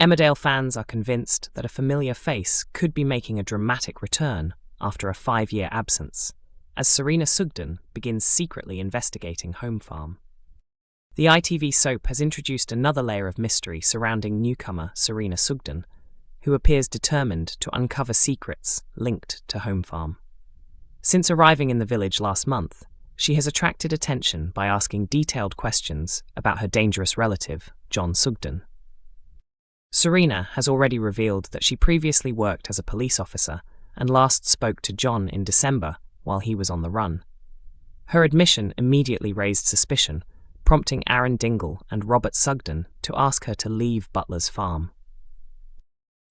Emmerdale fans are convinced that a familiar face could be making a dramatic return after a 5-year absence, as Serena Sugden begins secretly investigating Home Farm. The ITV soap has introduced another layer of mystery surrounding newcomer Serena Sugden, who appears determined to uncover secrets linked to Home Farm. Since arriving in the village last month, she has attracted attention by asking detailed questions about her dangerous relative, John Sugden. Serena has already revealed that she previously worked as a police officer and last spoke to John in December while he was on the run. Her admission immediately raised suspicion, prompting Aaron Dingle and Robert Sugden to ask her to leave Butler's farm.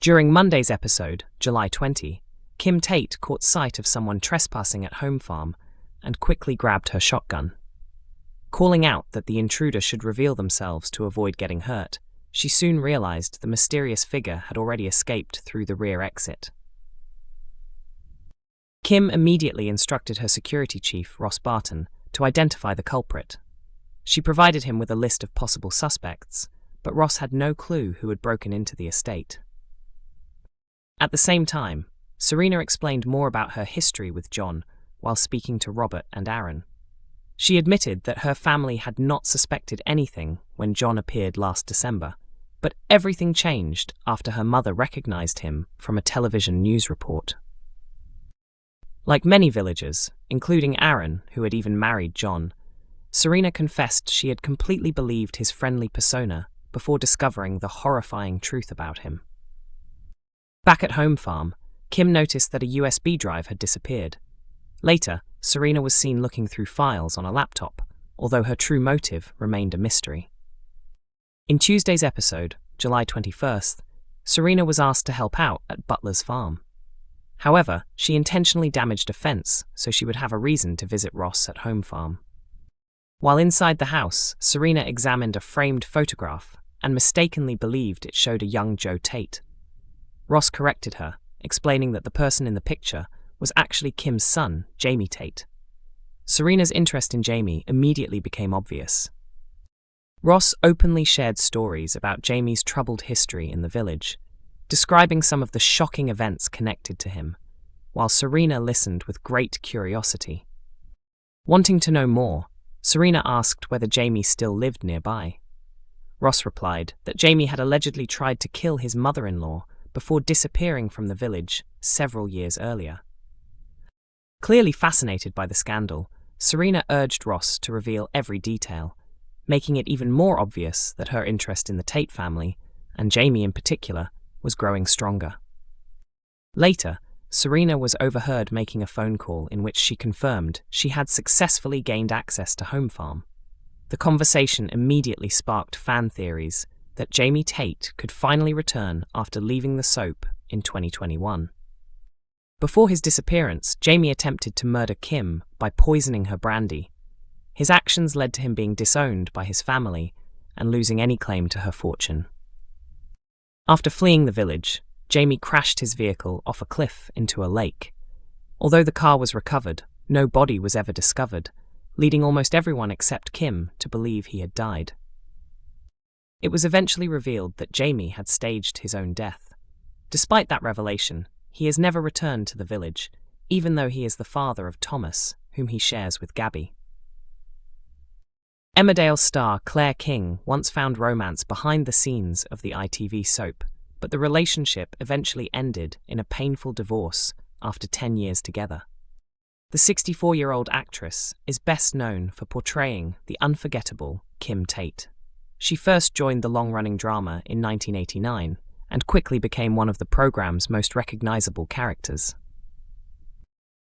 During Monday's episode, July 20, Kim Tate caught sight of someone trespassing at Home Farm and quickly grabbed her shotgun. Calling out that the intruder should reveal themselves to avoid getting hurt, she soon realized the mysterious figure had already escaped through the rear exit. Kim immediately instructed her security chief, Ross Barton, to identify the culprit. She provided him with a list of possible suspects, but Ross had no clue who had broken into the estate. At the same time, Serena explained more about her history with John while speaking to Robert and Aaron. She admitted that her family had not suspected anything when John appeared last December, but everything changed after her mother recognized him from a television news report. Like many villagers, including Aaron, who had even married John, Serena confessed she had completely believed his friendly persona before discovering the horrifying truth about him. Back at Home Farm, Kim noticed that a USB drive had disappeared. Later, Serena was seen looking through files on a laptop, although her true motive remained a mystery. In Tuesday's episode, July 21st, Serena was asked to help out at Butler's farm. However, she intentionally damaged a fence so she would have a reason to visit Ross at Home Farm. While inside the house, Serena examined a framed photograph and mistakenly believed it showed a young Joe Tate. Ross corrected her, explaining that the person in the picture was actually Kim's son, Jamie Tate. Serena's interest in Jamie immediately became obvious. Ross openly shared stories about Jamie's troubled history in the village, describing some of the shocking events connected to him, while Serena listened with great curiosity. Wanting to know more, Serena asked whether Jamie still lived nearby. Ross replied that Jamie had allegedly tried to kill his mother-in-law before disappearing from the village several years earlier. Clearly fascinated by the scandal, Serena urged Ross to reveal every detail, making it even more obvious that her interest in the Tate family, and Jamie in particular, was growing stronger. Later, Serena was overheard making a phone call in which she confirmed she had successfully gained access to Home Farm. The conversation immediately sparked fan theories that Jamie Tate could finally return after leaving the soap in 2021. Before his disappearance, Jamie attempted to murder Kim by poisoning her brandy. His actions led to him being disowned by his family and losing any claim to her fortune. After fleeing the village, Jamie crashed his vehicle off a cliff into a lake. Although the car was recovered, no body was ever discovered, leading almost everyone except Kim to believe he had died. It was eventually revealed that Jamie had staged his own death. Despite that revelation, he has never returned to the village, even though he is the father of Thomas, whom he shares with Gabby. Emmerdale star Claire King once found romance behind the scenes of the ITV soap, but the relationship eventually ended in a painful divorce after 10 years together. The 64-year-old actress is best known for portraying the unforgettable Kim Tate. She first joined the long-running drama in 1989 and quickly became one of the programme's most recognisable characters.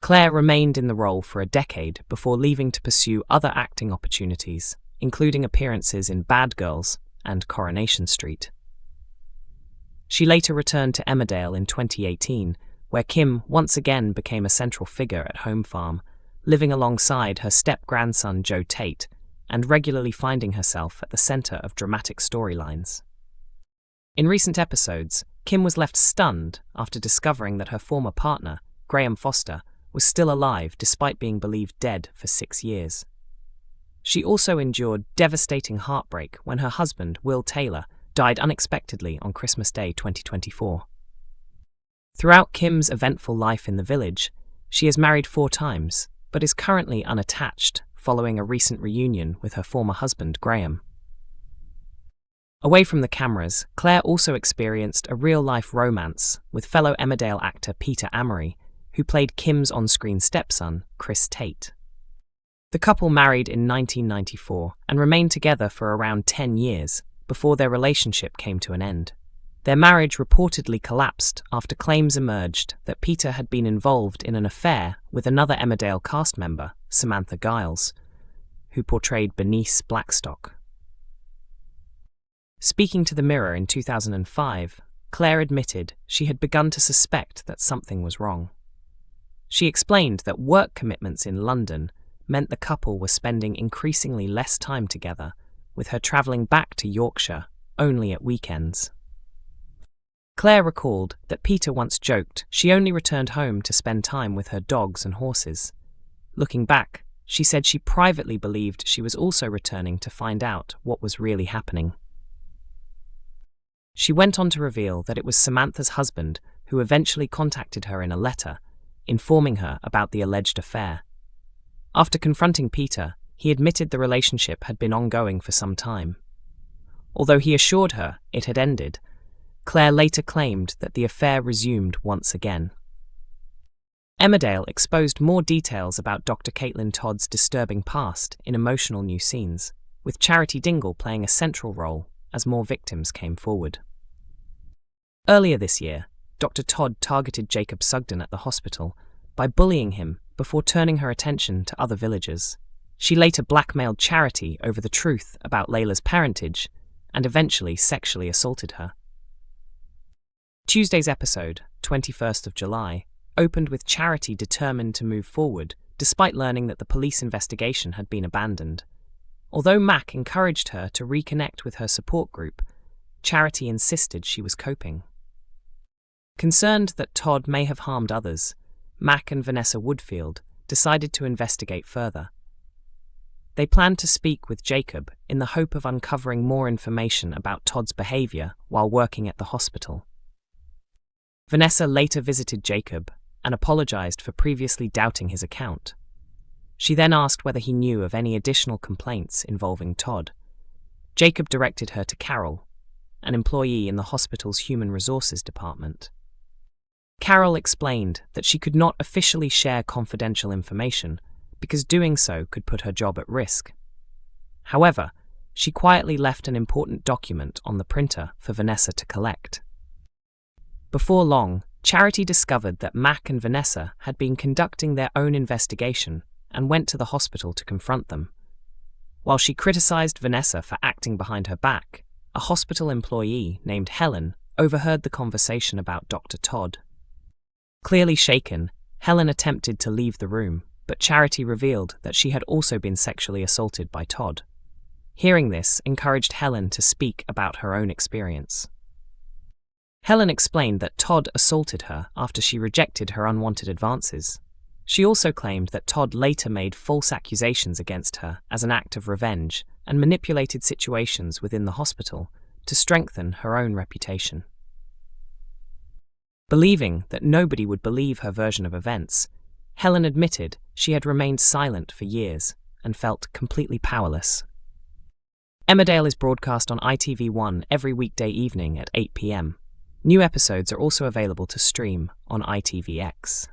Claire remained in the role for a decade before leaving to pursue other acting opportunities, including appearances in Bad Girls and Coronation Street. She later returned to Emmerdale in 2018, where Kim once again became a central figure at Home Farm, living alongside her step-grandson Joe Tate and regularly finding herself at the centre of dramatic storylines. In recent episodes, Kim was left stunned after discovering that her former partner, Graham Foster, was still alive despite being believed dead for 6 years. She also endured devastating heartbreak when her husband, Will Taylor, died unexpectedly on Christmas Day 2024. Throughout Kim's eventful life in the village, she has married 4 times, but is currently unattached following a recent reunion with her former husband, Graham. Away from the cameras, Claire also experienced a real-life romance with fellow Emmerdale actor Peter Amory, who played Kim's on-screen stepson, Chris Tate. The couple married in 1994 and remained together for around 10 years before their relationship came to an end. Their marriage reportedly collapsed after claims emerged that Peter had been involved in an affair with another Emmerdale cast member, Samantha Giles, who portrayed Bernice Blackstock. Speaking to the Mirror in 2005, Claire admitted she had begun to suspect that something was wrong. She explained that work commitments in London meant the couple were spending increasingly less time together, with her travelling back to Yorkshire only at weekends. Claire recalled that Peter once joked she only returned home to spend time with her dogs and horses. Looking back, she said she privately believed she was also returning to find out what was really happening. She went on to reveal that it was Samantha's husband who eventually contacted her in a letter, informing her about the alleged affair. After confronting Peter, he admitted the relationship had been ongoing for some time. Although he assured her it had ended, Claire later claimed that the affair resumed once again. Emmerdale exposed more details about Dr. Caitlin Todd's disturbing past in emotional new scenes, with Charity Dingle playing a central role as more victims came forward. Earlier this year, Dr. Todd targeted Jacob Sugden at the hospital by bullying him before turning her attention to other villagers. She later blackmailed Charity over the truth about Layla's parentage and eventually sexually assaulted her. Tuesday's episode, 21st of July, opened with Charity determined to move forward despite learning that the police investigation had been abandoned. Although Mac encouraged her to reconnect with her support group, Charity insisted she was coping. Concerned that Todd may have harmed others, Mac and Vanessa Woodfield decided to investigate further. They planned to speak with Jacob in the hope of uncovering more information about Todd's behaviour while working at the hospital. Vanessa later visited Jacob and apologised for previously doubting his account. She then asked whether he knew of any additional complaints involving Todd. Jacob directed her to Carol, an employee in the hospital's human resources department. Carol explained that she could not officially share confidential information because doing so could put her job at risk. However, she quietly left an important document on the printer for Vanessa to collect. Before long, Charity discovered that Mac and Vanessa had been conducting their own investigation and went to the hospital to confront them. While she criticised Vanessa for acting behind her back, a hospital employee named Helen overheard the conversation about Dr. Todd. Clearly shaken, Helen attempted to leave the room, but Charity revealed that she had also been sexually assaulted by Todd. Hearing this encouraged Helen to speak about her own experience. Helen explained that Todd assaulted her after she rejected her unwanted advances. She also claimed that Todd later made false accusations against her as an act of revenge and manipulated situations within the hospital to strengthen her own reputation. Believing that nobody would believe her version of events, Helen admitted she had remained silent for years and felt completely powerless. Emmerdale is broadcast on ITV1 every weekday evening at 8 p.m. New episodes are also available to stream on ITVX.